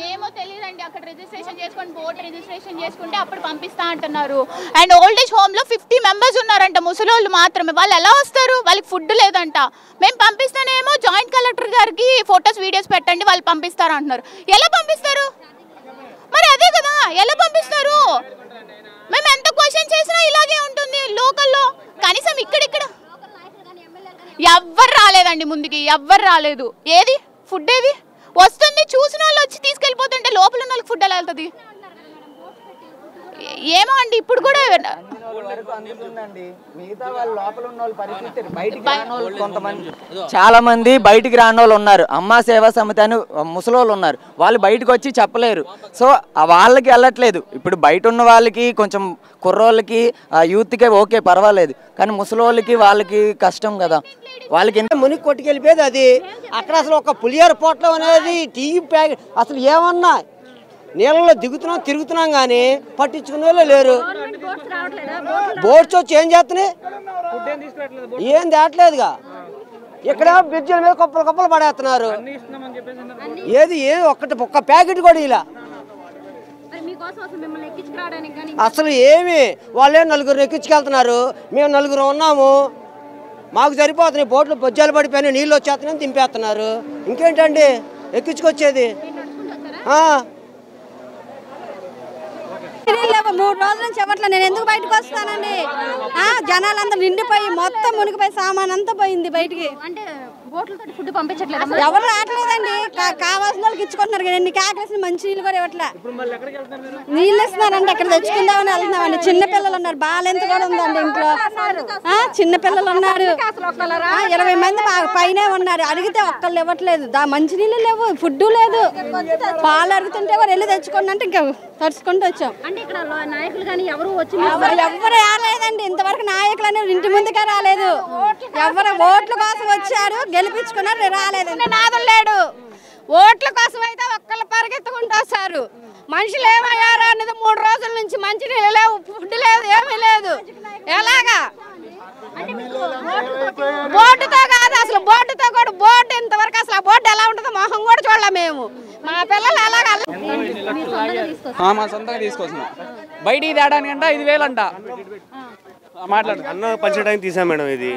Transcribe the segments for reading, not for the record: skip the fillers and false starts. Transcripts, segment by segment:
ఏమో తెలియదండి. అక్కడ రిజిస్ట్రేషన్ చేసుకొని బోర్డు రిజిస్ట్రేషన్ చేసుకుంటే అప్పుడు పంపిస్తా అంటున్నారు. అండ్ ఓల్డేజ్ హోమ్ లో 50 మెంబర్స్ ఉన్నారంట, ముసలోళ్ళు మాత్రమే. వాళ్ళు ఎలా వస్తారు? వాళ్ళకి ఫుడ్ లేదంట. మేము పంపిస్తానేమో జాయింట్ కలెక్టర్ గారికి ఫొటోస్ వీడియోస్ పెట్టండి వాళ్ళు పంపిస్తారు అంటున్నారు. ఎలా పంపిస్తారు మరి? అదే కదా, ఎలా పంపిస్తారు? మేము ఎంత క్వశ్చన్ చేసినా ఇలాగే ఉంటుంది లోకల్లో. కనీసం ఇక్కడ ఎవ్వరు రాలేదండి ముందుకి, ఎవ్వరు రాలేదు. ఏది ఫుడ్ ఏది వస్తుంది? చూసిన వాళ్ళు వచ్చి తీసుకెళ్ళిపోతుంటే లోపల ఉన్న వాళ్ళకి ఫుడ్ ఎలా వెళ్తుంది? ఏమో అండి. ఇప్పుడు కూడా చాలా మంది బయటికి రాని వాళ్ళు ఉన్నారు. అమ్మా సేవా సమితి అని ముసలోళ్ళు ఉన్నారు. వాళ్ళు బయటకు వచ్చి చెప్పలేరు. సో వాళ్ళకి వెళ్ళట్లేదు. ఇప్పుడు బయట ఉన్న వాళ్ళకి కొంచెం కుర్రోళ్ళకి యూత్కే ఓకే పర్వాలేదు, కానీ ముసలోళ్ళకి వాళ్ళకి కష్టం కదా. వాళ్ళకి ఎంత మునిగి కొట్టుకెళ్ళిపోయేది అది. అక్కడ అసలు ఒక పులిహోర పొట్లం అనేది టీ ప్యాకెట్ అసలు ఏమన్నా నీళ్ళలో దిగుతున్నాం తిరుగుతున్నాం కానీ పట్టించుకునే వాళ్ళు లేరు. బోట్స్ వచ్చి ఏం చేస్తున్నాయి? ఏం తేట్లేదుగా. ఇక్కడ బ్రిడ్జిల మీద కుప్పలు పడేస్తున్నారు. ఏది ఒక్క ప్యాకెట్ కూడా ఇలా అసలు ఏమి. వాళ్ళే నలుగురు ఎక్కించుకెళ్తున్నారు. మేము నలుగురు ఉన్నాము, మాకు సరిపోతున్నాయి. బోట్లు బొజ్జాలు పడిపోయినాయి, నీళ్ళు వచ్చేస్తున్నాయని దింపేస్తున్నారు. ఇంకేంటండి ఎక్కించుకొచ్చేది? 3 రోజుల నుంచి చెప్పట్లే. నేను ఎందుకు బయటకు వస్తానండి? జనాలందరూ నిండిపోయి మొత్తం మునిగిపోయి సామాన్ అంతా పోయింది బయటికి. అంటే బోట్లతో ఫుడ్ పంపించట్లేదు, ఎవరు రావట్లేదండి. కావాల్సిన వాళ్ళకి ఇచ్చుకుంటున్నారు కానీ ఎన్ని కేకలేసిన మంచి నీళ్ళు కూడా ఇవ్వట్లే. నీళ్ళు ఇస్తున్నారండి, అక్కడ తెచ్చుకుందామని వెళ్తున్నామండి. చిన్నపిల్లలు ఉన్నారు, బాలెంత కూడా ఉందండి ఇంట్లో. చిన్నపిల్లలు ఉన్నారు, 20 మంది పైనే ఉన్నారు. అడిగితే ఒక్కళ్ళు ఇవ్వట్లేదు. మంచి నీళ్ళు లేవు, ఫుడ్ లేదు. పాలు అడుగుతుంటే కూడా వెళ్ళి తెచ్చుకోండి అంటే ఇంకా తడుచుకుంటూ వచ్చాం. ఎవరు రాలేదండి ఇంతవరకు. నాయకులు అనేది ఇంటి ముందుకే రాలేదు. ఎవరు ఓట్ల కోసం వచ్చారు, గెలిపించుకున్నారు, రాలేదండి. నాదులు లేడు. ఓట్ల కోసం అయితే ఒక్కళ్ళు పరిగెత్తుకుంటూ వస్తారు. మనుషులు ఏమయ్యారు అనేది 3 రోజుల నుంచి మంచి నీళ్ళు లేవు, ఫుడ్ లేదు, ఏమీ లేదు. ఎలాగా? బోటుతో కాదు అసలు, బోటుతో కూడా బోటు ఇంతవరకు అసలు ఆ బోటు ఎలా ఉంటుందో మొహం కూడా చూడలే మేము. మా పిల్లలు అలాగా మా సొంతంగా తీసుకొస్తున్నాం. బయటికి తేడానికంట 5,000 అంట. మాట్లాడు. అన్న పంచడానికి తీసాం మేడం. ఇది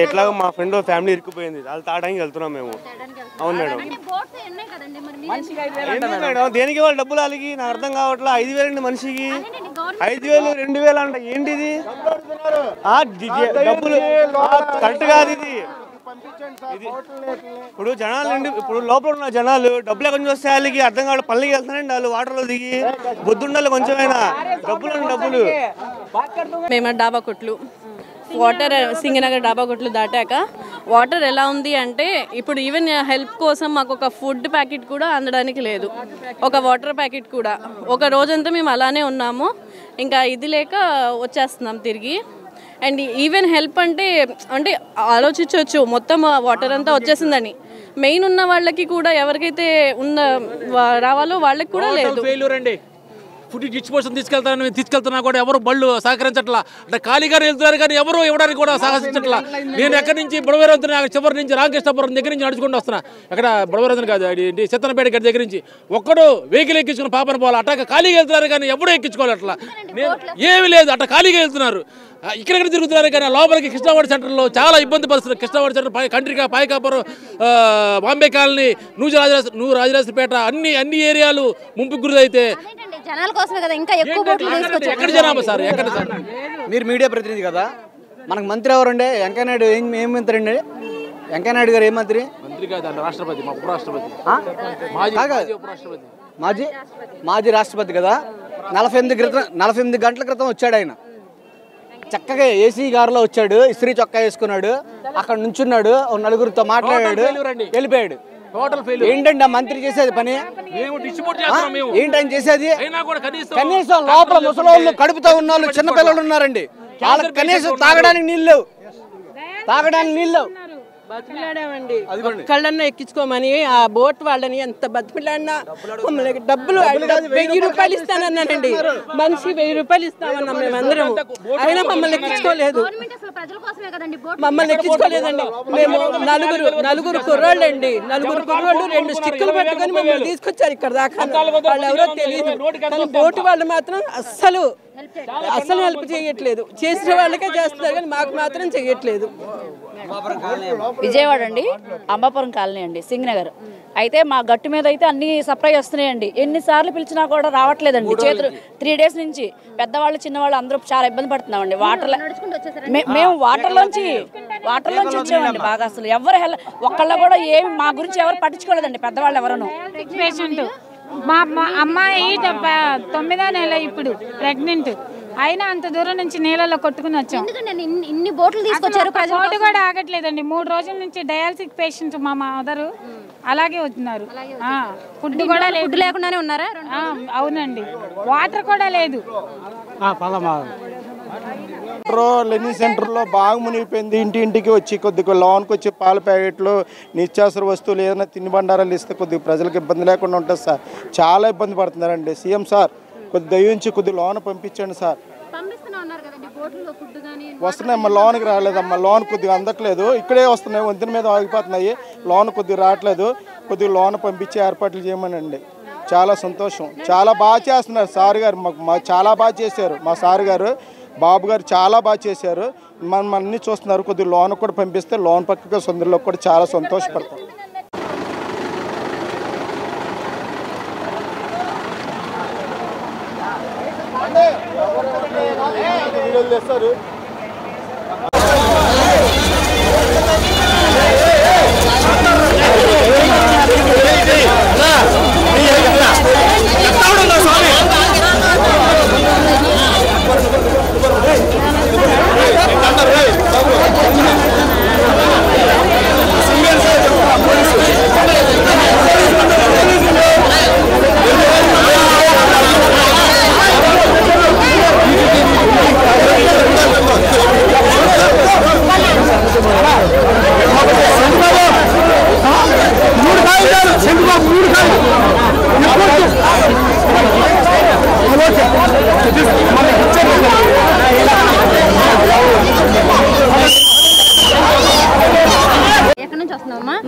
ఎట్లాగో మా ఫ్రెండ్ ఫ్యామిలీ ఇరుక్కుపోయింది, వాళ్ళు తాగడానికి వెళ్తున్నాం మేము. అవును మేడం. మేడం దేనికి వాళ్ళు డబ్బులు వాళ్ళకి నాకు అర్థం కావట్లా. 5,000 అండి మనిషికి. 5,000 2,000 అంట. ఏంటిది డబ్బులు? కరెక్ట్ కాదు ఇది. ఇప్పుడు జనాలు ఇప్పుడు లోపల ఉన్న జనాలు డబ్బులు ఎక్కడ వస్తే వాళ్ళకి అర్థం కావాలి. పల్లెకి వెళ్తానండి వాళ్ళు వాటర్లో దిగి బొద్దుండాలి కొంచెమైనా. డబ్బులు మేము డాబా కొట్లు వాటర్ సింగనగర్ డాబా కొట్లు దాటాక వాటర్ ఎలా ఉంది అంటే ఇప్పుడు ఈవెన్ హెల్ప్ కోసం మాకు ఒక ఫుడ్ ప్యాకెట్ కూడా అందడానికి లేదు, ఒక వాటర్ ప్యాకెట్ కూడా. ఒక రోజంతా మేము అలానే ఉన్నాము. ఇంకా ఇది లేక వచ్చేస్తున్నాం తిరిగి. అండ్ ఈవెన్ హెల్ప్ అంటే ఆలోచించవచ్చు మొత్తం వాటర్ అంతా వచ్చేసిందని. మెయిన్ ఉన్న వాళ్ళకి కూడా ఎవరికైతే రావాలో వాళ్ళకి కూడా లేదు. ఫుడ్ డిస్ట్రిబ్యూషన్ తీసుకెళ్తున్నా కూడా ఎవరు బళ్ళు సహకరించట్లా. అంటే ఖాళీగా వెళ్తున్నారు కానీ ఎవరు ఇవ్వడానికి కూడా సాహసించట్లా. నేను ఎక్కడి నుంచి బుడవేరంతున్నా చివరి నుంచి రామకృష్ణపురం దగ్గర నుంచి నడుచుకుంటూ వస్తున్నా. అక్కడ బుడవేరంతుని కాదు, సిత్తనపేట గడి దగ్గర నుంచి ఒక్కడు వెహికల్ ఎక్కించుకుని పాపన పోవాలి. అట్లా ఖాళీగా వెళ్తున్నారు కానీ ఎవడూ ఎక్కించుకోవాలి. అట్లా ఏమీ లేదు, అట్లా ఖాళీగా వెళ్తున్నారు. ఇక్కడెక్కడ తిరుగుతున్నారు కానీ లోపలికి కృష్ణావాడి సెంటర్లో చాలా ఇబ్బంది పరుస్తున్నారు. కృష్ణావాడి సెంటర్, కంట్రికా, పాయకాపురం, బాంబే కాలనీ, నూ రాజరాజపేట అన్ని ఏరియాలు ముంపుకు గురైతే జనాల కోసమే కదా ఇంకా ఎక్కువ బోట్లు తీసుకొచ్చారు. ఎక్కడ జనాభా సార్? ఎక్కడ సార్? మీరు మీడియా ప్రతినిధి కదా, మనకు మంత్రి ఎవరండి? వెంకయ్యనాయుడు ఏం మంత్రి అండి? వెంకయ్యనాయుడు గారు ఏం మంత్రి? మంత్రి కాదు, రాష్ట్రపతి, మా ఉపరాష్ట్రపతి, మాజీ రాష్ట్రపతి కదా. 48 గంటల క్రితం వచ్చాడు ఆయన. చక్కగా ఏసీ కారులో వచ్చాడు, ఇస్త్రీ చొక్కా వేసుకున్నాడు, అక్కడ నుంచున్నాడు, నలుగురితో మాట్లాడాడు, వెళ్ళిపోయాడు. ఏంటండి ఆ మంత్రి చేసేది పని? ఏంటని చేసేది? కనీసం లోపల ముసలోళ్ళు, కడుపుతో ఉన్న వాళ్ళు, చిన్నపిల్లలు ఉన్నారండి. వాళ్ళకి కనీసం తాగడానికి నీళ్ళు లేవు. బతిమిలాడామండి ఒక్కళ్ళన్నా ఎక్కించుకోమని ఆ బోట్ వాళ్ళని ఎంత బతిమిలాడినా మమ్మల్ని డబ్బులు 1000 రూపాయలు ఇస్తానన్నానండి. మనిషి 1000 రూపాయలు ఇస్తామన్నాం మేమందరం. అయినా మమ్మల్ని ఎక్కించుకోలేదు. మమ్మల్ని ఎక్కించుకోలేదండి. మేము నలుగురు కుర్రాళ్ళండి. 2 స్టిక్కులు పట్టుకొని మమ్మల్ని తీసుకొచ్చారు ఇక్కడ దాకా. వాళ్ళు ఎవరో తెలియదు. కానీ బోటు వాళ్ళు మాత్రం అస్సలు హెల్ప్ చేయట్లేదు. చేసిన వాళ్ళకే చేస్తున్నారు కానీ మాకు మాత్రం చేయట్లేదు. విజయవాడ అండి, అంబాపురం కాలనీ అండి, సింగనగర్. అయితే మా గట్టు మీద అయితే అన్ని సప్లై వస్తున్నాయండి. ఎన్నిసార్లు పిలిచినా కూడా రావట్లేదండి. చేతులు 3 days నుంచి పెద్దవాళ్ళు చిన్నవాళ్ళు అందరూ చాలా ఇబ్బంది పడుతున్నామండి. మేము వాటర్లోంచి వచ్చామండి. బాగా అసలు ఎవరు ఒక్కళ్ళ కూడా ఏమి మా గురించి ఎవరు పట్టించుకోలేదండి. పెద్దవాళ్ళు ఎవరను. పేషెంట్ మా అమ్మాయి 9వ నెల ఇప్పుడు ప్రెగ్నెంట్ అయినా అంత దూరం నుంచి నీళ్ళలో కొట్టుకుని వచ్చాం. ఇన్ని బోట్లు తీసుకొచ్చారు. బోటు కూడా ఆగట్లేదండి. 3 రోజుల నుంచి డయాలసిస్ పేషెంట్ మా మదరు అలాగే వస్తున్నారు. ఫుడ్ కూడా ఫుడ్ లేకుండానే ఉన్నారా? అవునండి. వాటర్ కూడా లేదు. లెనిన్ సెంటర్లో బాగా మునిగిపోయింది. ఇంటింటికి వచ్చి కొద్దిగా లోన్కి వచ్చి పాల ప్యాకెట్లు, నిత్యావసర వస్తువులు ఏదైనా తిని బండారాలు ఇస్తే కొద్దిగా ప్రజలకు ఇబ్బంది లేకుండా ఉంటుంది సార్. చాలా ఇబ్బంది పడుతున్నారండి. సీఎం సార్ కొద్ది దయించి కొద్దిగా లోన్ పంపించండి సార్. వస్తున్నాయి, లోన్కి రాలేదమ్మా. లోన్ కొద్దిగా అందట్లేదు. ఇక్కడే వస్తున్నాయి, వంతెన మీద ఆగిపోతున్నాయి. లోన్ కొద్దిగా రావట్లేదు. కొద్దిగా లోన్ పంపించి ఏర్పాట్లు చేయమనండి. చాలా సంతోషం. చాలా బాగా చేస్తున్నారు సార్ గారు. మాకు చాలా బాగా చేశారు మా సార్ గారు. బాబు గారు చాలా బాగా చేశారు. మనం అన్నీ చూస్తున్నారు. కొద్దిగా లోన్ కూడా పంపిస్తే లోన్ పక్కగా సొందరలో కూడా చాలా సంతోషపడతాం.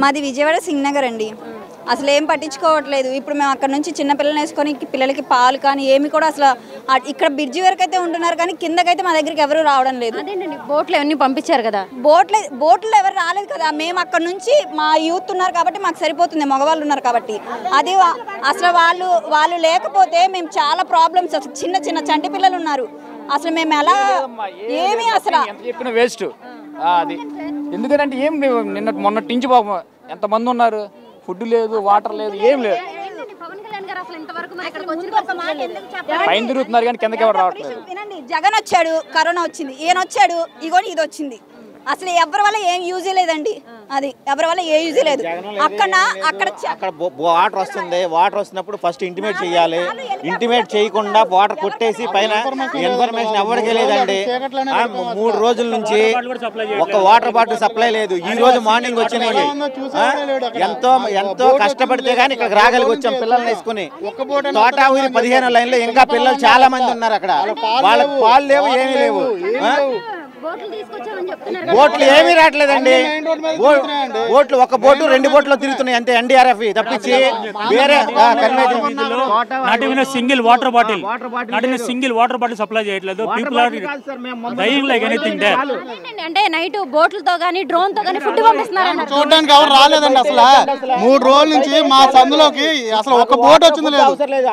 మాది విజయవాడ సింగనగర్ అండి. అసలు ఏం పట్టించుకోవట్లేదు. ఇప్పుడు మేము అక్కడ నుంచి చిన్న పిల్లల్ని వేసుకొని పిల్లలకి పాలు కానీ ఏమి కూడా అసలు ఇక్కడ బ్రిడ్జి వరకు అయితే ఉంటున్నారు కానీ కిందకైతే మా దగ్గరికి ఎవరు రావడం లేదు. బోట్లు అవన్నీ పంపించారు కదా. బోట్లు ఎవరు రాలేదు కదా. మేము అక్కడ నుంచి మా యూత్ ఉన్నారు కాబట్టి మాకు సరిపోతుంది, మగవాళ్ళు ఉన్నారు కాబట్టి. అది అసలు వాళ్ళు లేకపోతే మేము చాలా ప్రాబ్లమ్స్. అసలు చిన్న చిన్న చంటి పిల్లలు ఉన్నారు. అసలు మేము ఎలా ఏమి అసలు చెప్పిన వేస్ట్ అది. ఎందుకంటే ఏం మొన్నటి నుంచి బాబు ఎంతమంది ఉన్నారు. ఫుడ్ లేదు, వాటర్ లేదు, ఏం లేదు. పైన తిరుగుతున్నారు కానీ కిందకి ఎవరు రావట్లేదు. జగన్ వచ్చాడు, కరోనా వచ్చింది. ఈయన వచ్చాడు, ఇది వచ్చింది. అసలు ఎవరి వల్ల ఏం యూజ్ లేదు. అది ఎవరి వల్ల ఏ యూజ్ లేదు. అక్కడ వాటర్ వస్తుంది. వాటర్ వస్తున్నప్పుడు ఫస్ట్ ఇంటిమేట్ చేయాలి. ఇంటిమేట్ చేయకుండా వాటర్ కొట్టేసి పైన ఇన్ఫర్మేషన్ ఎవరికి లేదండి. 3 రోజుల నుంచి ఒక వాటర్ బాటిల్ సప్లై లేదు. ఈ రోజు మార్నింగ్ వచ్చినాయి. ఎంతో కష్టపడితే గానీ ఇక్కడ రాగలిగి వచ్చాం పిల్లల్ని వేసుకుని. తోట ఊరి 15 లైన్లో ఇంకా పిల్లలు చాలా మంది ఉన్నారు. అక్కడ వాళ్ళకి పాలు లేవు, ఏమీ లేవు. బోట్లు ఏమీ రావట్లేదండి. బోట్లు ఒక బోటు 2 బోట్లు తిరుగుతున్నాయి అంతే. ఎన్డీఆర్ఎఫ్ తప్పించి వేరే సింగిల్ వాటర్ బాటిల్ సప్లై చేయట్లేదు. People are dying like anything there. అంటే నైట్ బోట్లతో గానీ డ్రోన్ తో గానీ ఫుడ్ పంపిస్తున్నారు. చూడడానికి ఎవరు రాలేదండి. అసలు 3 రోజుల నుంచి మా సందులోకి అసలు ఒక బోట్ వచ్చింది లేదు.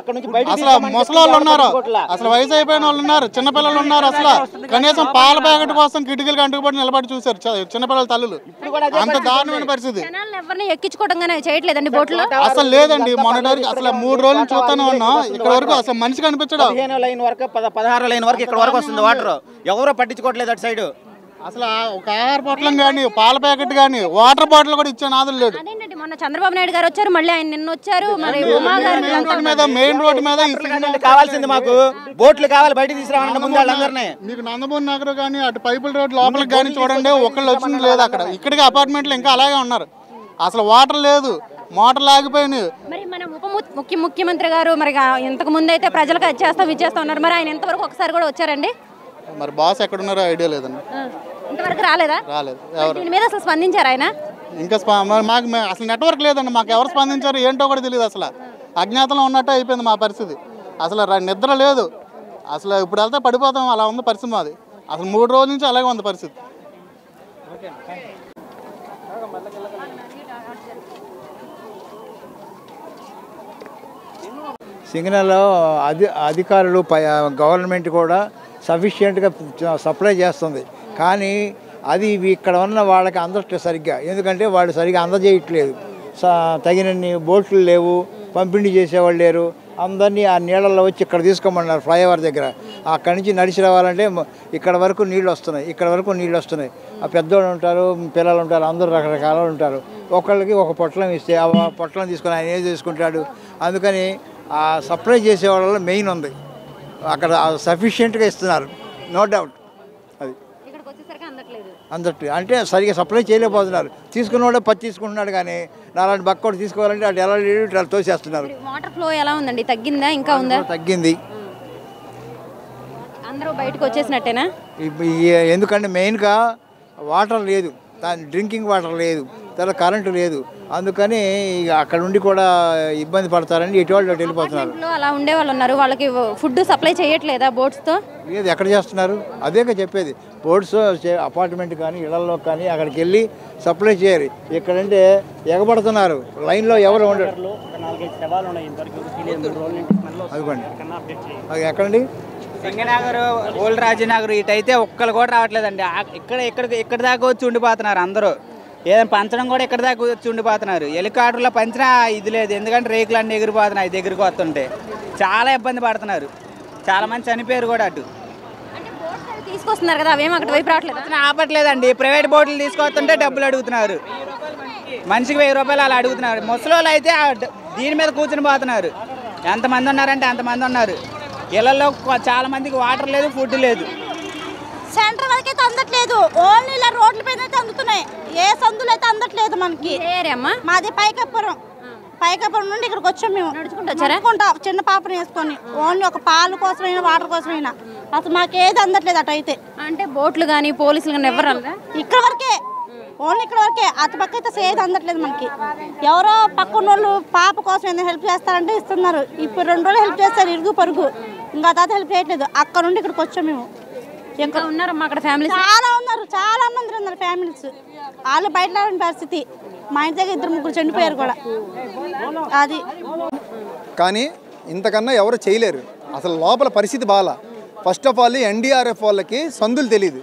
అసలు ముసలి వాళ్ళు ఉన్నారు, అసలు వయసు అయిపోయిన వాళ్ళు ఉన్నారు, చిన్నపిల్లలు ఉన్నారు. అసలు కనీసం పాల ప్యాకెట్ కోసం కిటికీలు కంటుకుబడి నిలబడి చూసారు చిన్నపిల్లల తల్లులు. అంత దారుణమైన పరిస్థితి. ఎక్కించుకోవడం చేయట్లేదండి బోట్లో. అసలు లేదండి. మొన్నటి అసలు 3 రోజులు చూస్తానే ఉన్నాం. ఇక్కడ వరకు అసలు మనిషి కనిపించడం. 15 లైన్ వరకు 16 లైన్ వరకు ఇక్కడ వరకు వస్తుంది వాటర్. ఎవరో పట్టించుకోవట్లేదు అటు సైడ్. అసలు ఒక ఆహార పొట్లం కానీ పాల ప్యాకెట్ కానీ వాటర్ బాటిల్ కూడా ఇచ్చే నాదులు లేదు. అదేంటండి మొన్న చంద్రబాబు నాయుడు గారు వచ్చారు, మళ్ళీ ఆయన నిన్న వచ్చారు, మరి ఉమా గారు మెయిన్ రోడ్ మీద కావాల్సింది మాకు బోట్లు కావాలి, బయటకు తీసుకురావాలంటే ముందు వాళ్ళందరినీ. మీకు నందమూరి నగర్ కానీ అటు పైపుల రోడ్ లోపలికి కానీ చూడండి, ఒకళ్ళు వచ్చింది లేదు అక్కడ. ఇక్కడికి అపార్ట్మెంట్లు ఇంకా అలాగే ఉన్నారు, అసలు వాటర్ లేదు, మోటార్లు ఆగిపోయినాయి. మరి మన ముఖ్యమంత్రి గారు మరి ఇంతకు ముందు అయితే ప్రజలకు ఇచ్చేస్తాం ఉన్నారు, మరి ఆయన ఎంతవరకు ఒకసారి కూడా వచ్చారండి? మరి బాస్ ఎక్కడున్నారో ఐడియా లేదండి, ఇంతవరకు రాలేదు. దీని మీద అసలు స్పందించారు ఆయన? ఇంకా మాకు అసలు నెట్వర్క్ లేదండి, మాకు ఎవరు స్పందించారు ఏంటో కూడా తెలియదు. అసలు అజ్ఞాతంలో ఉన్నట్టే అయిపోయింది మా పరిస్థితి, అసలు నిద్ర లేదు. అసలు ఇప్పుడు వెళ్తే పడిపోతాం, అలా ఉంది పరిస్థితి మాది. అసలు 3 రోజుల నుంచి అలాగే ఉంది పరిస్థితి. సింగనల్లో అధికారులు గవర్నమెంట్ కూడా సఫిషియెంట్గా సప్లై చేస్తుంది, కానీ అది ఇక్కడ ఉన్న వాళ్ళకి అందట్లేదు సరిగ్గా. ఎందుకంటే వాళ్ళు సరిగ్గా అందజేయట్లేదు, తగినన్ని బోట్లు లేవు, పంపిణీ చేసేవాళ్ళు లేరు. అందరినీ ఆ నీళ్ళల్లో వచ్చి ఇక్కడ తీసుకోమన్నారు ఫ్లైఓవర్ దగ్గర. అక్కడి నుంచి నడిచి రావాలంటే ఇక్కడ వరకు నీళ్ళు వస్తున్నాయి, ఆ పెద్దోళ్ళు ఉంటారు, పిల్లలు ఉంటారు, అందరూ రకరకాల ఉంటారు. ఒకళ్ళకి ఒక పొట్లం ఇస్తే ఆ పొట్లం తీసుకొని ఆయన ఏం చేసుకుంటాడు. అందుకని ఆ సప్లై చేసే వాళ్ళలో మెయిన్ ఉంది, అక్కడ సఫిషియెంట్గా ఇస్తున్నారు, నో డౌట్. అది అందట్టు అంటే సరిగ్గా సప్లై చేయలేకపోతున్నారు. తీసుకున్నవాడే పచ్చి తీసుకుంటున్నాడు, కానీ అలాంటి బక్కోడు తీసుకోవాలంటే అటు ఎలా అలా తోసేస్తున్నారు. వాటర్ ఫ్లో ఎలా ఉందండి, తగ్గిందా ఇంకా ఉందా? తగ్గింది, అందరూ బయటకు వచ్చేసినట్టేనా? ఎందుకంటే మెయిన్గా వాటర్ లేదు, డ్రింకింగ్ వాటర్ లేదు, తర్వాత కరెంటు లేదు. అందుకని అక్కడ ఉండి కూడా ఇబ్బంది పడతారని ఎటువంటి వెళ్ళిపోతున్నారు. అలా ఉండే వాళ్ళు ఉన్నారు, వాళ్ళకి ఫుడ్ సప్లై చేయట్లేదా బోట్స్తో? లేదు, ఎక్కడ చేస్తున్నారు? అదేగా చెప్పేది, బోట్స్ అపార్ట్మెంట్ కానీ ఇళ్లలో కానీ అక్కడికి వెళ్ళి సప్లై చేయాలి. ఇక్కడంటే ఎగబడుతున్నారు, లైన్లో ఎవరు ఉండరు. అదిగోండి, అది ఎక్కడండి? సింగనగర్, ఓల్డ్ రాజనగర్ ఇటైతే ఒక్కరు కూడా రావట్లేదండి. ఇక్కడ దాకా వచ్చి ఉండిపోతున్నారు అందరూ. ఏదైనా పంచడం కూడా ఇక్కడ దాకా వచ్చి ఉండిపోతున్నారు. హెలికాప్టర్లో పంచినా ఇది లేదు, ఎందుకంటే రేకులు అన్నీ ఎగిరిపోతున్నాయి దగ్గరికి వస్తుంటే. చాలా ఇబ్బంది పడుతున్నారు, చాలా మంది చనిపోయారు కూడా. అటు తీసుకొస్తున్నారు కదా, అవేమో అక్కడ వైపు రావట్లేదు, ఆపట్లేదండి. ప్రైవేట్ బోట్లు తీసుకొస్తుంటే డబ్బులు అడుగుతున్నారు, మనిషికి 1000 రూపాయలు అలా అడుగుతున్నారు. ముసలోళ్ళు అయితే దీని మీద కూర్చుని పోతున్నారు. ఎంతమంది ఉన్నారంటే అంతమంది ఉన్నారు. ఇళ్లలో చాలా మందికి వాటర్ లేదు, ఫుడ్ లేదు. సెంటర్ వరకు అయితే అందట్లేదు, ఓన్లీ ఇలా రోడ్ల పైన అయితే అందుతున్నాయి, ఏ సందులు అయితే అందట్లేదు మనకి. మాది పైకపురం నుండి ఇక్కడికి వచ్చాం మేము, నడుచుకుంటా చిన్న పాపని వేసుకొని. ఓన్లీ ఒక పాలు కోసమైనా వాటర్ కోసమైనా అసలు మాకు ఏది అందట్లేదు. అటు అయితే అంటే బోట్లు కానీ పోలీసులు కానీ ఎవరు ఇక్కడ వరకే, ఓన్లీ ఇక్కడ వరకే. అటు పక్క అయితే ఏది అందట్లేదు మనకి. ఎవరో పక్కన వాళ్ళు పాప కోసం ఏదైనా హెల్ప్ చేస్తారంటే ఇస్తున్నారు. ఇప్పుడు 2 రోజులు హెల్ప్ చేస్తారు, ఇరుగు పరుగు. ఇంకా తర్వాత హెల్ప్ చేయట్లేదు. అక్కడ నుండి ఇక్కడికి వచ్చాం మేము. ఇంకా ఉన్నారమ్మా అక్కడ ఫ్యామిలీస్? చాలా ఉన్నారు, చాలా మంది ఉన్నారు ఫ్యామిలీస్. వాళ్ళు బయట రాని పరిస్థితి. మా ఇంటి దగ్గర 2-3 చనిపోయారు కూడా. అది కానీ ఇంతకన్నా ఎవరు చేయలేరు. అసలు లోపల పరిస్థితి బాగా. ఫస్ట్ ఆఫ్ ఆల్ ఎన్డీఆర్ఎఫ్ వాళ్ళకి సందులు తెలియదు.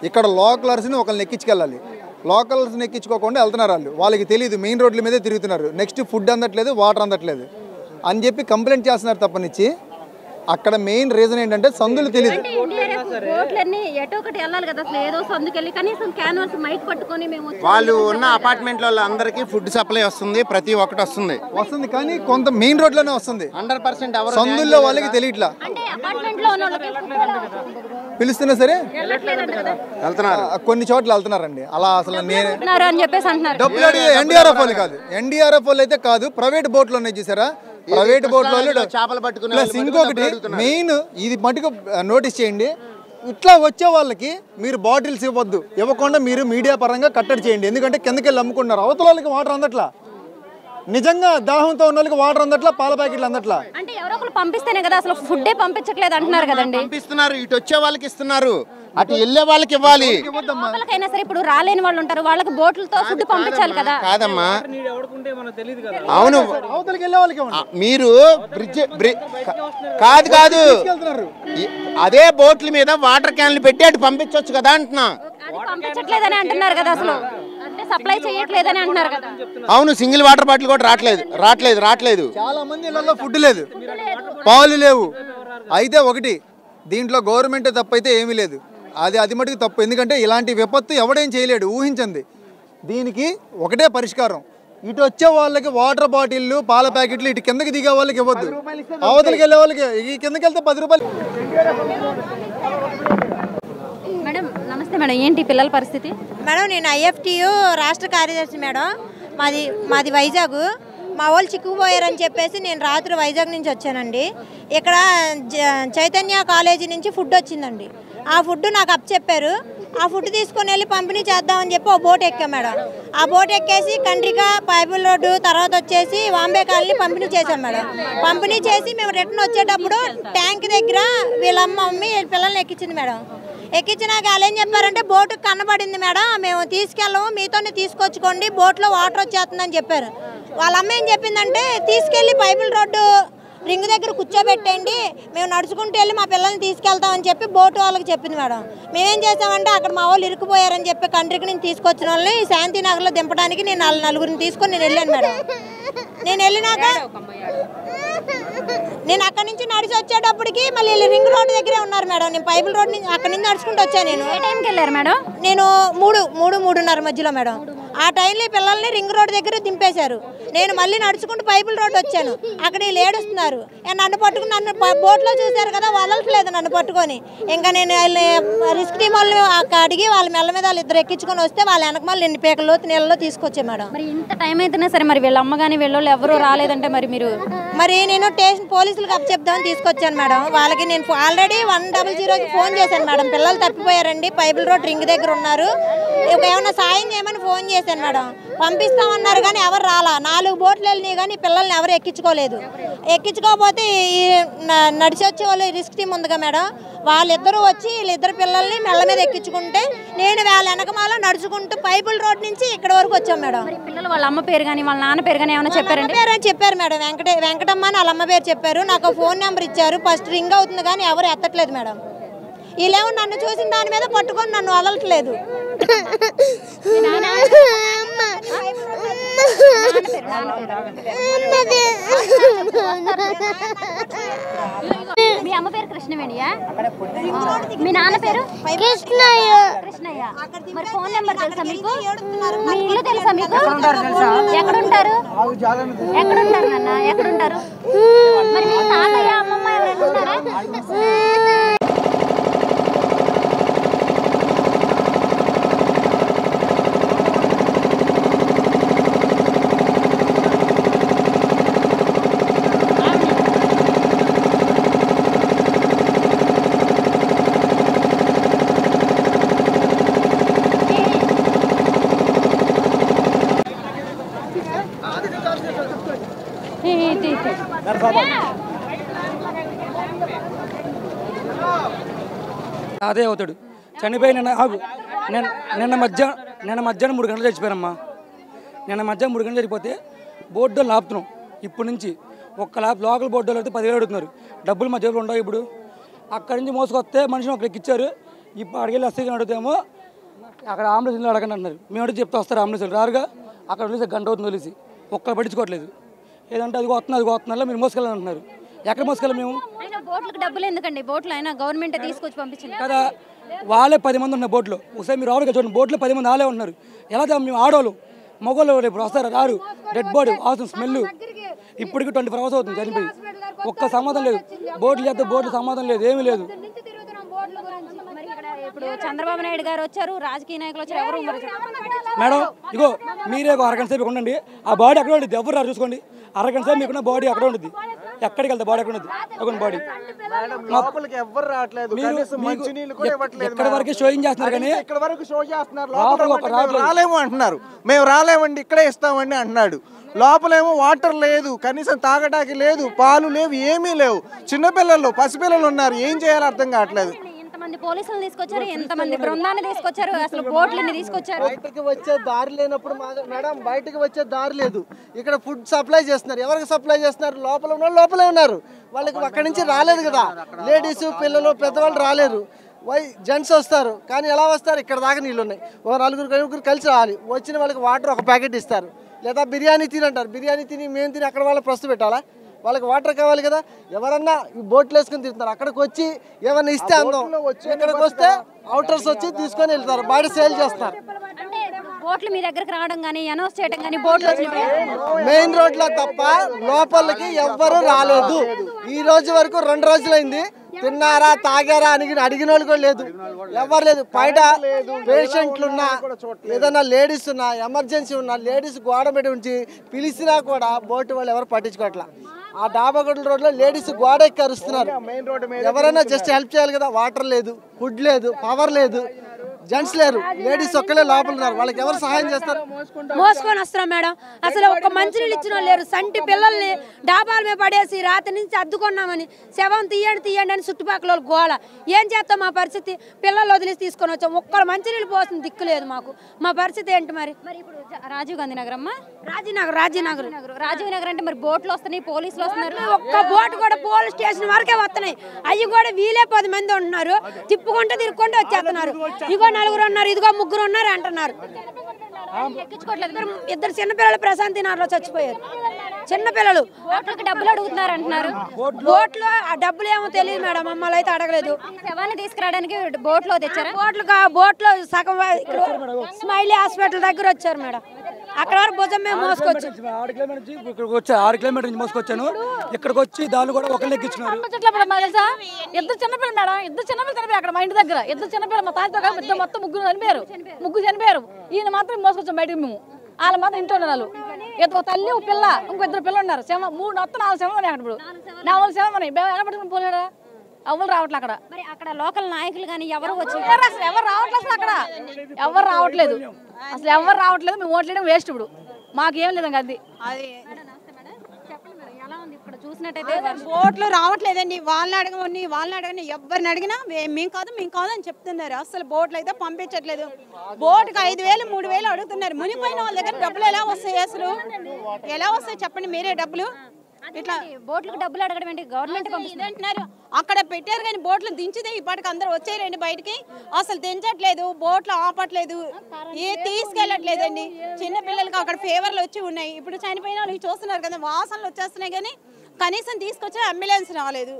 ఇక్కడ లోకలర్స్ని ఒకళ్ళని ఎక్కించుకెళ్ళాలి, లోకల్స్ని ఎక్కించుకోకుండా వెళ్తున్నారు వాళ్ళకి తెలియదు. మెయిన్ రోడ్ల మీదే తిరుగుతున్నారు. నెక్స్ట్ ఫుడ్ అందట్లేదు, వాటర్ అందట్లేదు అని చెప్పి కంప్లైంట్ చేస్తున్నారు తప్పనిచ్చి. అక్కడ మెయిన్ రీజన్ ఏంటంటే సందులు తెలియదు. వాళ్ళు ఉన్న అపార్ట్మెంట్ అందరికి ఫుడ్ సప్లై వస్తుంది, ప్రతి ఒక్కటి వస్తుంది కానీ కొంత మెయిన్ రోడ్లోనే వస్తుంది. 100% సందుల్లో వాళ్ళకి తెలియట్లా. పిలుస్తున్నా సరే వెళ్తున్నారు, కొన్ని చోట్ల వెళ్తున్నారండి. అలా అసలు నేను డబ్బులు అడిగే ఎన్డీఆర్ఎఫ్ వాళ్ళు కాదు, ఎన్డీఆర్ఎఫ్ వాళ్ళు అయితే కాదు, ప్రైవేట్ బోట్లు ఉన్నాయి చూసారా, ప్రైవేట్ బోట్లో చేపలు పట్టుకునే. ప్లస్ ఇంకొకటి మెయిన్ ఇది మటుకు నోటీస్ చేయండి, ఇట్లా వచ్చే వాళ్ళకి మీరు బాటిల్స్ ఇవ్వద్దు, ఇవ్వకుండా మీరు మీడియా పరంగా కట్టడి చేయండి. ఎందుకంటే కిందకి వెళ్ళి అమ్ముకుంటున్నారు. అవతల వాళ్ళకి వాటర్ అందట్లా, నిజంగా దాహంతో ఉన్న వాళ్ళకి వాటర్ అందట్లా, పాల ప్యాకెట్లు అందట్లా. అంటే ఎవరో ఒకరు పంపిస్తేనే కదా, అసలు ఫుడ్డే పంపించట్లేదు అంటున్నారు కదండి. పంపిస్తున్నారు, ఇటు వచ్చే వాళ్ళకి ఇస్తున్నారు, అటు వెళ్ళే వాళ్ళకి ఇవ్వాలి. వాళ్ళకైనా సరే ఇప్పుడు రాలేని వాళ్ళు ఉంటారు, వాళ్ళకి బోట్లతో ఫుడ్ పంపించాలి కదా. కాదమ్మా, అవును, మీరు బ్రిడ్జ్ కాదు అదే బోట్ల మీద వాటర్ క్యాన్లు పెట్టి అటు పంపించవచ్చు కదా అంటున్నా. పంపించట్లేదని అంటున్నారు కదా, అసలు అంటే సప్లై చేయట్లేదని అంటున్నారు కదా. అవును, సింగిల్ వాటర్ బాటిల్ కూడా రావట్లేదు. చాలా మంది ఇళ్లలో ఫుడ్ లేదు, పాలు లేవు. అయితే ఒకటి దీంట్లో గవర్నమెంట్ తప్పైతే ఏమీ లేదు. అది మటుకు తప్పు. ఎందుకంటే ఇలాంటి విపత్తు ఎవడేం చేయలేడు, ఊహించింది. దీనికి ఒకటే పరిష్కారం, ఇటు వచ్చే వాళ్ళకి వాటర్ బాటిళ్ళు పాల ప్యాకెట్లు ఇటు కిందకి దిగే వాళ్ళకి ఇవ్వద్దు, అవతలికి వెళ్ళే వాళ్ళకి ఈ కిందకి వెళ్తే 10 రూపాయలు. మేడం నమస్తే మేడం, ఏంటి పిల్లల పరిస్థితి? మేడం నేను IFTU రాష్ట్ర కార్యదర్శి మేడం. మాది వైజాగ్. మా వాళ్ళు చిక్కుకుపోయారని చెప్పేసి నేను రాత్రి వైజాగ్ నుంచి వచ్చానండి. ఇక్కడ చైతన్య కాలేజీ నుంచి ఫుడ్ వచ్చిందండి. ఆ ఫుడ్ నాకు అప్పచెప్పారు. ఆ ఫుడ్ తీసుకొని వెళ్ళి పంపిణీ చేద్దామని చెప్పి ఒక బోట్ ఎక్కాం మేడం. ఆ బోట్ ఎక్కేసి కండ్రిక పైపుల్ రోడ్డు తర్వాత వచ్చేసి వాంబే కాలనీ పంపిణీ చేశాం మేడం. పంపిణీ చేసి మేము రిటర్న్ వచ్చేటప్పుడు ట్యాంక్ దగ్గర వీళ్ళ మమ్మీ పిల్లల్ని ఎక్కించింది మేడం. ఎక్కించినాక వాళ్ళు ఏం చెప్పారంటే బోటుకు కనబడింది మేడం, మేము తీసుకెళ్ళము, మీతోనే తీసుకొచ్చుకోండి, బోట్లో వాటర్ వచ్చేస్తుందని చెప్పారు. వాళ్ళ అమ్మ ఏం చెప్పిందంటే తీసుకెళ్ళి పైపుల్ రోడ్డు రింగ్ దగ్గర కూర్చోబెట్టండి, మేము నడుచుకుంటూ వెళ్ళి మా పిల్లల్ని తీసుకెళ్తామని చెప్పి బోటు వాళ్ళకి చెప్పింది మేడం. మేమేం చేసామంటే అక్కడ మా వాళ్ళు ఇరుక్కుపోయారని చెప్పి కంట్రీకి నుంచి తీసుకొచ్చిన వాళ్ళని శాంతినగర్లో దింపడానికి నేను నలుగురిని తీసుకొని నేను వెళ్ళాను మేడం. నేను వెళ్ళినాక నేను అక్కడి నుంచి నడిచి వచ్చేటప్పటికి మళ్ళీ రింగ్ రోడ్ దగ్గరే ఉన్నారు మేడం. నేను పైపుల్ రోడ్ నుంచి అక్కడి నుంచి నడుచుకుంటూ వచ్చాను. నేను ఏ టైంకి వెళ్ళారు మేడం? నేను 3:30 మధ్యలో మేడం. ఆ టైంలో పిల్లల్ని రింగ్ రోడ్ దగ్గర దింపేశారు. నేను మళ్ళీ నడుచుకుంటూ పైపుల్ రోడ్ వచ్చాను. అక్కడ వీళ్ళు ఏడుస్తున్నారు. నన్ను పట్టుకుని నన్ను బోట్లో చూశారు కదా, వదలట్లేదు నన్ను పట్టుకొని. ఇంకా నేను రిస్క్ టీం వాళ్ళు అడిగి వాళ్ళ మెల్ల మీద వాళ్ళు ఇద్దరు ఎక్కించుకొని వస్తే వాళ్ళ వెనక మళ్ళీ ఎన్ని పీకల లోతు నీళ్ళలో తీసుకొచ్చాను మేడం. మరి ఇంత టైం అయితేనే సరే మరి వీళ్ళ అమ్మ కానీ వీళ్ళు ఎవరు రాలేదంటే మరి నేను స్టేషన్ పోలీసులకు అప్పచెప్దామని తీసుకొచ్చాను మేడం. వాళ్ళకి నేను ఆల్రెడీ 100కి ఫోన్ చేశాను మేడం. పిల్లలు తప్పిపోయారండి, పైపుల్ రోడ్ రింగ్ దగ్గర ఉన్నారు, ఏమైనా సాయం చేయమని ఫోన్ చేశాను మేడం. పంపిస్తామన్నారు కానీ ఎవరు రాలా. 4 బోట్లు వెళ్ళినాయి కానీ పిల్లల్ని ఎవరు ఎక్కించుకోలేదు. ఎక్కించుకోకపోతే ఈ నడిచి వచ్చే వాళ్ళు రిస్క్ టీం ఉందిగా మేడం, వాళ్ళిద్దరూ వచ్చి వీళ్ళిద్దరు పిల్లల్ని మెల్ల మీద ఎక్కించుకుంటే నేను వాళ్ళ వెనకమాల నడుచుకుంటూ పైపుల్ రోడ్ నుంచి ఇక్కడ వరకు వచ్చాం మేడం. పిల్లలు వాళ్ళ అమ్మ పేరు కానీ వాళ్ళ నాన్న పేరు కానీ ఏమైనా చెప్పారంటే? చెప్పారు మేడం. వెంకటమ్మ అని వాళ్ళ అమ్మ పేరు చెప్పారు. నాకు ఫోన్ నెంబర్ ఇచ్చారు. ఫస్ట్ రింగ్ అవుతుంది కానీ ఎవరు ఎత్తట్లేదు మేడం. వీళ్ళేమో నన్ను చూసిన దాని మీద పట్టుకొని నన్ను వదలట్లేదు. మీ అమ్మ పేరు కృష్ణవేణియా? మీ నాన్న పేరు కృష్ణయ్య. మరి ఫోన్ నెంబర్ తెలుసా మీకు? మీ ఇల్లు తెలుసా మీకు? ఎక్కడుంటారు నాన్న? ఎక్కడుంటారు? మరి మీ తాతయ్య అమ్మమ్మ ఎవరైనా ఉన్నారా? అదే అవుతాడు చనిపోయి నిన్న మధ్యాహ్నం 3 గంటలు చచ్చిపోయారమ్మా. నిన్న మధ్యాహ్నం 3 గంటలు చనిపోతే బోర్డు లాపుతున్నాం. ఇప్పటి నుంచి ఒక్క లోకల్ బోర్డు అయితే 10,000 అడుగుతున్నారు. డబ్బులు మా జేబులో ఉండవు. ఇప్పుడు అక్కడి నుంచి మోసుకొస్తే మనిషిని ఒకరికి ఎక్కిచ్చారు. ఇప్పుడు అడిగెళ్ళి వస్తే అడుగుతామో అక్కడ అంబులెన్స్ అడగండి అన్నారు. మేము అడిగి చెప్తే వస్తారు అంబులెన్స్ రారుగా. అక్కడ వదిలేసి గంట అవుతుంది వదిలేసి ఒక్కరు పట్టించుకోవట్లేదు. ఏదంటే అది వస్తున్నా మీరు మోసుకెళ్ళాలి అంటున్నారు. ఎక్కడ మోసుకెళ్ళాలి మేము? బోట్లకు డబ్బులు ఎందుకండి? బోట్లు అయినా గవర్నమెంట్ తీసుకొచ్చి పంపించింది కదా. వాళ్ళే 10 మంది ఉన్నారు బోట్లో. ఒకసారి మీరు ఆవిడగా చూడండి, బోట్లో 10 మంది వాళ్ళే ఉన్నారు. ఎలా మేము ఆడవాళ్ళు మగవాళ్ళు ఇప్పుడు వస్తారు రారు. డెడ్ బాడీ అవసరం స్మెల్. ఇప్పటికి 24 hours అవుతుంది చనిపోయి. ఒక్క సమాధానం లేదు. బోట్లు చేస్తే బోట్లు సమాధానం లేదు, ఏమీ లేదు. ఇప్పుడు చంద్రబాబు నాయుడు గారు వచ్చారు, రాజకీయ నాయకులు వచ్చారు, ఎవరు మేడం ఇగో మీరే అరగంట సేపు ఉండండి. ఆ బాడీ అక్కడ ఉంటుంది, ఎవరు రారు చూసుకోండి. అరగంట సేపు మీకున్న బాడీ అక్కడ ఉంటుంది. ఎక్కడికి వెళ్తే బాడీ అక్కడ ఉంటుంది. బాడీ ఎక్కడ వరకు షోయింగ్ చేస్తున్నారు కానీ ఇక్కడ వరకు షో చేస్తున్నారు. రాలేము అంటున్నారు. మేము రాలేమండి, ఇక్కడే ఇస్తామండి అంటున్నాడు. లోపలేమో వాటర్ లేదు, కనీసం తాగడానికి లేదు, పాలు లేవు, ఏమీ లేవు. చిన్నపిల్లలు పసిపిల్లలు ఉన్నారు, ఏం చేయాలో అర్థం కావట్లేదు. ఎంతమంది పోలీసులు తీసుకొచ్చారు, ఎంతమంది బృందాన్ని తీసుకొచ్చారు, అసలు బోట్లని తీసుకొచ్చారు. బయటకి వచ్చే దారి లేనప్పుడు మేడం బయటకి వచ్చే దారి లేదు. ఇక్కడ ఫుడ్ సప్లై చేస్తున్నారు. ఎవరికి సప్లై చేస్తున్నారు? లోపలే ఉన్నారు. వాళ్ళకి అక్కడి నుంచి రాలేదు కదా. లేడీస్ పిల్లలు పెద్దవాళ్ళు రాలేరు. జెంట్స్ వస్తారు కానీ ఎలా వస్తారు? ఇక్కడ దాకా నీళ్ళు ఉన్నాయి. ఒక 4 కలిసి రావాలి. వచ్చిన వాళ్ళకి వాటర్ ఒక ప్యాకెట్ ఇస్తారు, లేదా బిర్యానీ తినంటారు. బిర్యానీ తిని మేము తిని అక్కడ వాళ్ళ ప్రస్తుతం పెట్టాలా? వాళ్ళకి వాటర్ కావాలి కదా. ఎవరన్నా ఈ బోట్లు వేసుకుని తిరుగుతారు, అక్కడికి వచ్చి ఏమన్నా ఇస్తే అందం, ఇక్కడికి వస్తే అవుటర్స్ వచ్చి తీసుకొని వెళ్తారు, బయట సేల్ చేస్తారు. బోట్లు మీ దగ్గరకు రావడం కానీ అనౌన్స్ చేయడం కానీ బోట్లు మెయిన్ రోడ్లో తప్ప లోపలికి ఎవ్వరూ రాలేదు. ఈ రోజు వరకు 2 రోజులైంది. తిన్నారా తాగారా అని అడిగిన వాళ్ళు కూడా లేదు, ఎవరు లేదు. బయట పేషెంట్లు ఉన్నా, ఏదైనా లేడీస్ ఉన్నా, ఎమర్జెన్సీ ఉన్నా, లేడీస్ గోడ పెట్టి ఉంచి పిలిచినా కూడా బోటు వాళ్ళు ఎవరు పట్టించుకోవట్లా. ఆ డాబాగొడ్ల రోడ్లో లేడీస్ గోడ ఎక్కి అరుస్తున్నారు. ఎవరైనా జస్ట్ హెల్ప్ చేయాలి కదా. వాటర్ లేదు, ఫుడ్ లేదు, పవర్ లేదు, జెంట్స్ లేరు, లేడీస్ ఒక్కలే లోపల ఉన్నారు. వాళ్ళకి ఎవరు సహాయం చేస్తారు? మోసుకొని వస్తున్నాం మేడం. అసలు ఒక మంచినీళ్ళు ఇచ్చిన లేరు. సంటి పిల్లల్ని డాబాల మీద పడేసి రాత్రి నుంచి అద్దుకున్నామని శవం తీయండి అని చుట్టుపక్కల గోళ. ఏం చేస్తాం మా పరిస్థితి? పిల్లలు వదిలేసి తీసుకొని వచ్చాం. ఒక్కరు మంచినీళ్ళు పోతుంది దిక్కు లేదు మాకు. మా పరిస్థితి ఏంటి మరి? ఇప్పుడు రాజీవ్ గాంధీ నగర్ అమ్మా, రాజీవ్ నగర్ అంటే మరి బోట్లు వస్తున్నాయి, పోలీసులు వస్తున్నారు. ఒక్క బోటు కూడా పోలీస్ స్టేషన్ వరకే వస్తున్నాయి. అవి కూడా వీలే 10 మంది ఉంటున్నారు. తిప్పుకుంటూ తిరుగుకుంటూ వచ్చేస్తున్నారు. ఇగో 4 ఉన్నారు, ఇదిగో 3 ఉన్నారు అంటున్నారు. ఇద్దరు చిన్నపిల్లలు ప్రశాంతి నగర్లో చచ్చిపోయారు. చిన్నపిల్లలు డబ్బులు అడుగుతున్నారు అంటున్నారు. బోట్లో ఆ డబ్బులు ఏమో తెలియదు మేడం, మమ్మల్ని అయితే అడగలేదు. శవాన్ని తీసుకురావడానికి బోట్లో తెచ్చారా? బోట్లో సగం స్మైలీ హాస్పిటల్ దగ్గర వచ్చారు మేడం. అక్కడ వరకు భుజం మేము మోసుకొచ్చాం. 6 కిలోమీటర్ నుంచి మోసుకొచ్చాను. ఇక్కడికి వచ్చి దాన్ని కూడా ఒకళ్ళు ఎక్కించున్నారు. తెలుసా, ఇద్దరు చిన్నపిల్లలు మేడం, ఇద్దరు చిన్నపిల్లలు చనిపోయారు అక్కడ మా ఇంటి దగ్గర. ఇద్దరు చిన్నపిల్లలు, మా తాత ఇద్దరు మొత్తం ముగ్గురు చనిపోయారు. ఈయన మాత్రం మోసుకొచ్చాం బయటకు. మేము వాళ్ళ మాత్రం ఇంట్లో ఉన్నారు. ఇద్దరు తల్లి ఒక పిల్ల, ఇంకో 2 పిల్లలు ఉన్నారు. 3 మొత్తం 4 శవం ఉన్నాయి. అక్కడ ఇప్పుడు 4 శవం ఉన్నాయి. పట్టుకుని పోలేడా? ఎవరు రావట్లేదు అక్కడ. మరి అక్కడ లోకల్ నాయకులు కానీ ఎవరు వచ్చి అసలు ఎవరు రావట్లేదు. అక్కడ ఎవరు రావట్లేదు. మేము ఓట్లేయడం వేస్ట్. ఇప్పుడు మాకేం లేదు. అది ఇక్కడ చూసినట్టయితే బోట్లు రావట్లేదండి. వాళ్ళని అడగని ఎవరిని అడిగినా మేము కాదు అని చెప్తున్నారు. అసలు బోట్లు అయితే పంపించట్లేదు. బోటుకి 5,000 3,000 అడుగుతున్నారు. మునిపోయిన వాళ్ళ దగ్గర డబ్బులు ఎలా వస్తాయి? అసలు ఎలా వస్తాయి చెప్పండి మీరే? డబ్బులు ఇట్లా బోట్లకు డబ్బులు అడగడం ఏంటి? గవర్నమెంట్ అంటున్నారు. అక్కడ పెట్టారు కానీ బోట్లు దించితే ఇప్పటికి అందరూ వచ్చేయండి బయటికి. అసలు దించట్లేదు, బోట్లు ఆపట్లేదు, తీసుకెళ్ళట్లేదండి. చిన్న పిల్లలకి అక్కడ ఫీవర్లు వచ్చి ఉన్నాయి. ఇప్పుడు చనిపోయిన వాళ్ళకి చూస్తున్నారు కదా, వాసనలు వచ్చేస్తున్నాయి. కానీ కనీసం తీసుకొచ్చిన అంబులెన్స్ రాలేదు.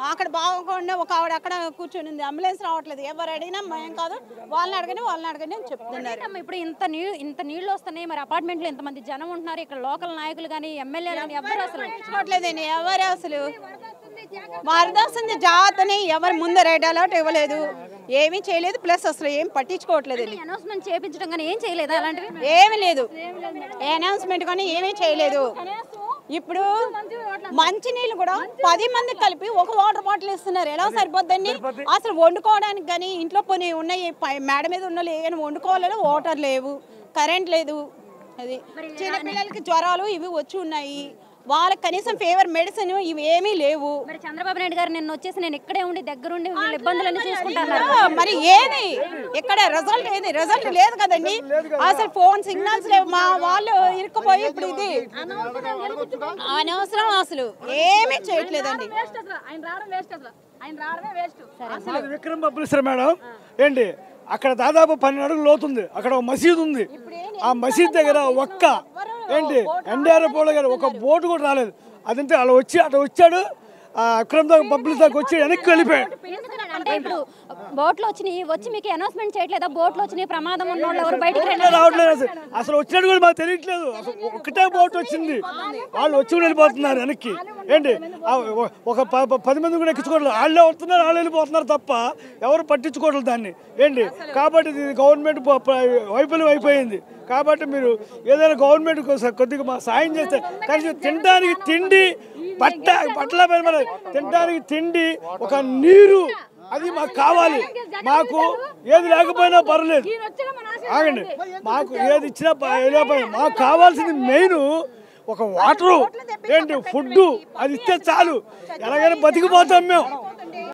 అక్కడ బాగుండా ఒక ఆవిడ అక్కడ కూర్చొని ఉంది, అంబులెన్స్ రావట్లేదు. ఎవరు అడిగినా మేము కాదు, వాళ్ళని అడగని అని చెప్తున్నారు. ఇప్పుడు ఇంత నీళ్లు వస్తున్నాయి, మరి అపార్ట్మెంట్లో ఇంతమంది జనం ఉంటున్నారు. ఇక్కడ లోకల్ నాయకులు కానీ ఎమ్మెల్యేలు కానీ ఎవరు అసలు పట్టించుకోవట్లేదండి. ఎవరు అసలు వరదొస్తుంది జాతని ఎవరు ముందు రెడ్ అలర్ట్ ఇవ్వలేదు, ఏమీ చేయలేదు. ప్లస్ అసలు ఏం పట్టించుకోవట్లేదు. అనౌన్స్మెంట్ చేయించడం కానీ ఏం చేయలేదు. అలాంటివి ఏమీ లేదు. అనౌన్స్మెంట్ కానీ ఏమీ చేయలేదు. ఇప్పుడు మంచినీళ్ళు కూడా 10 మందికి కలిపి ఒక వాటర్ బాటిల్ ఇస్తున్నారు. ఎలా సరిపోద్దండి? అసలు వండుకోవడానికి కానీ ఇంట్లో పోనీ ఉన్నాయి, మేడ మీద ఉన్న ఏమైనా వండుకోవాలని వాటర్ లేవు, కరెంట్ లేదు. అది చిన్న పిల్లలకి జ్వరాలు ఇవి వచ్చి ఉన్నాయి. వాళ్ళకి కనీసం ఫీవర్ మెడిసిన్ ఇవి ఏమీ లేవు. మరి చంద్రబాబు నాయుడు గారు నేను వచ్చేసి నేను ఇక్కడే ఉండి దగ్గరుండి వీళ్ళ ఇబ్బందులన్నీ చూసుకుంటాను. మరి ఏది ఇక్కడ రిజల్ట్ ఏది? రిజల్ట్ లేదు కదండి. అసలు ఫోన్ సిగ్నల్స్ లేవు. మా వాళ్ళు ఇరుక్కుపోయి ఇప్పుడు ఇది అనవసరం. అసలు ఏమీ చేయట్లేదండి. విక్రమ్ బబ్బులు మేడం ఏంటి అక్కడ దాదాపు 12 అడుగులు లోతుంది. అక్కడ ఒక మసీదు ఉంది. ఆ మసీద్ దగ్గర ఎన్డీఆర్ఎఫ్ గారు ఒక బోటు కూడా రాలేదు. అదంటే అలా వచ్చాడు విక్రమ్ బబ్బులు దాకా వచ్చి వెనక్కి వెళ్ళిపోయాడు. అంటే ఇప్పుడు బోట్లో వచ్చి మీకు అనౌన్స్మెంట్ చేయట్లేదా? బోట్లో వచ్చినాయి ప్రమాదం ఉన్న వాళ్ళు ఎవరు బయటకు రావట్లేదు. అసలు వచ్చినట్టు కూడా మాకు తెలియట్లేదు. అసలు ఒకటే బోట్ వచ్చింది, వాళ్ళు వచ్చి వెళ్ళిపోతున్నారు వెనక్కి. ఒక 10 మంది కూడా ఎక్కించుకోవట్లేదు. వాళ్ళే వస్తున్నారు, వాళ్ళు వెళ్ళిపోతున్నారు తప్ప ఎవరు పట్టించుకోవట్లేదు దాన్ని. కాబట్టి ఇది గవర్నమెంట్ వైఫల్యం అయిపోయింది. కాబట్టి మీరు ఏదైనా గవర్నమెంట్ కొద్దిగా మా సాయం చేస్తే కనీసం తినడానికి తిండి, బట్టల మీద తినడానికి తిండి, ఒక నీరు అది మాకు కావాలి. మాకు ఏది లేకపోయినా పర్లేదు, ఆగండి. మాకు ఏది ఇచ్చినా మాకు కావాల్సింది మెయిన్ ఒక వాటరు, ఫుడ్ అది ఇస్తే చాలు. ఎలాగైనా బతికిపోతాం మేము.